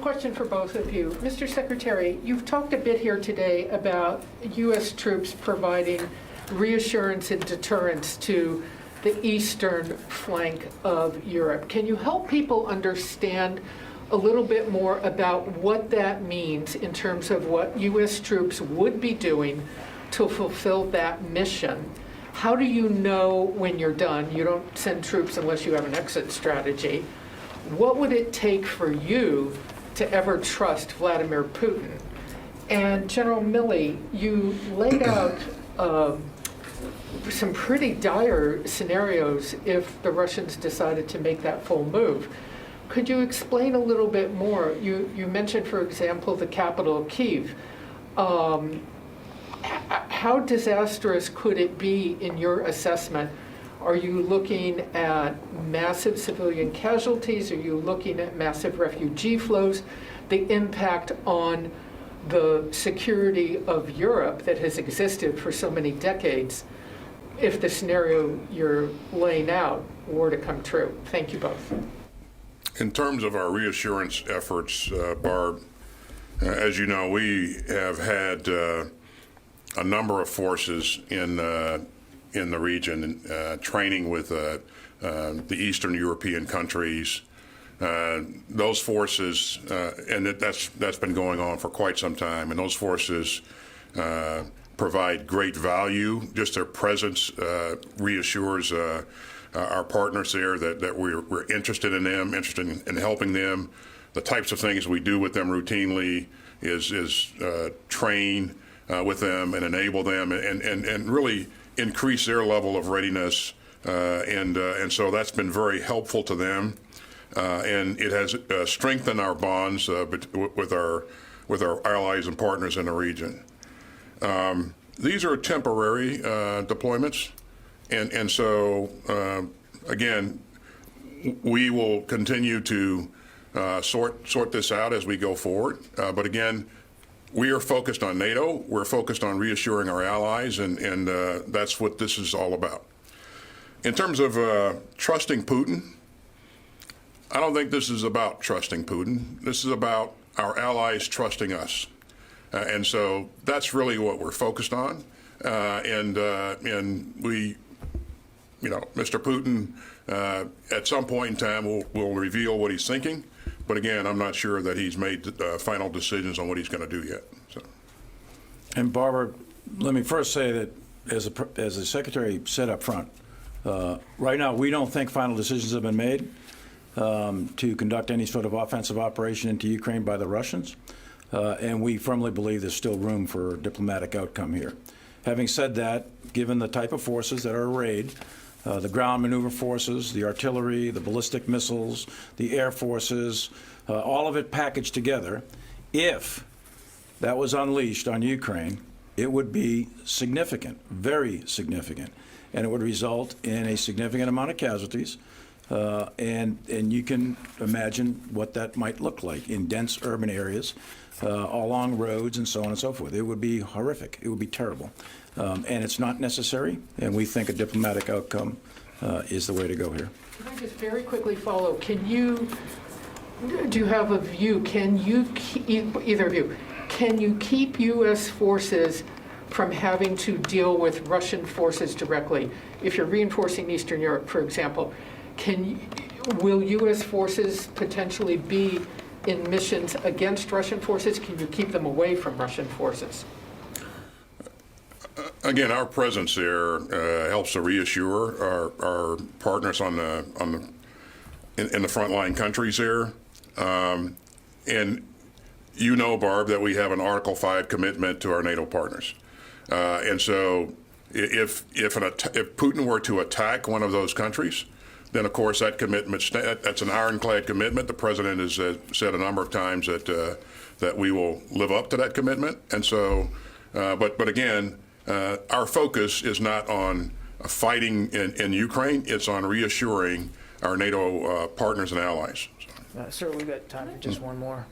question for both of you. Mr. Secretary, you've talked a bit here today about U.S. troops providing reassurance and deterrence to the eastern flank of Europe. Can you help people understand a little bit more about what that means in terms of what U.S. troops would be doing to fulfill that mission? How do you know when you're done? You don't send troops unless you have an exit strategy. What would it take for you to ever trust Vladimir Putin? And General Milley, you laid out some pretty dire scenarios if the Russians decided to make that full move. Could you explain a little bit more? You mentioned, for example, the capital, Kyiv. How disastrous could it be in your assessment? Are you looking at massive civilian casualties? Are you looking at massive refugee flows? The impact on the security of Europe that has existed for so many decades, if the scenario you're laying out were to come true? Thank you both. In terms of our reassurance efforts, Barb, as you know, we have had a number of forces in the region, training with the Eastern European countries. Those forces, and that's been going on for quite some time, and those forces provide great value. Just their presence reassures our partners there that we're interested in them, interested in helping them. The types of things we do with them routinely is train with them and enable them and really increase their level of readiness. And so that's been very helpful to them. And it has strengthened our bonds with our allies and partners in the region. These are temporary deployments, and so again, we will continue to sort this out as we go forward. But again, we are focused on NATO. We're focused on reassuring our allies, and that's what this is all about. In terms of trusting Putin, I don't think this is about trusting Putin. This is about our allies trusting us. And so that's really what we're focused on. And we, Mr. Putin, at some point in time will reveal what he's thinking. But again, I'm not sure that he's made final decisions on what he's going to do yet. So. And Barbara, let me first say that as the Secretary said up front, right now we don't think final decisions have been made to conduct any sort of offensive operation into Ukraine by the Russians. And we firmly believe there's still room for a diplomatic outcome here. Having said that, given the type of forces that are arrayed, the ground maneuver forces, the artillery, the ballistic missiles, the air forces, all of it packaged together, if that was unleashed on Ukraine, it would be significant, very significant, and it would result in a significant amount of casualties. And you can imagine what that might look like in dense urban areas, along roads and so on and so forth. It would be horrific. It would be terrible. And it's not necessary, and we think a diplomatic outcome is the way to go here. Can I just very quickly follow? Do you have a view? Can you, either of you, can you keep U.S. forces from having to deal with Russian forces directly? If you're reinforcing Eastern Europe, for example, will U.S. forces potentially be in missions against Russian forces? Can you keep them away from Russian forces? Again, our presence there helps to reassure our partners in the frontline countries there. And you know, Barb, that we have an Article 5 commitment to our NATO partners. And so if Putin were to attack one of those countries, then of course that commitment, that's an ironclad commitment. The president has said a number of times that we will live up to that commitment. And so, but again, our focus is not on fighting in Ukraine. It's on reassuring our NATO partners and allies. Sir, we've got time for just one more.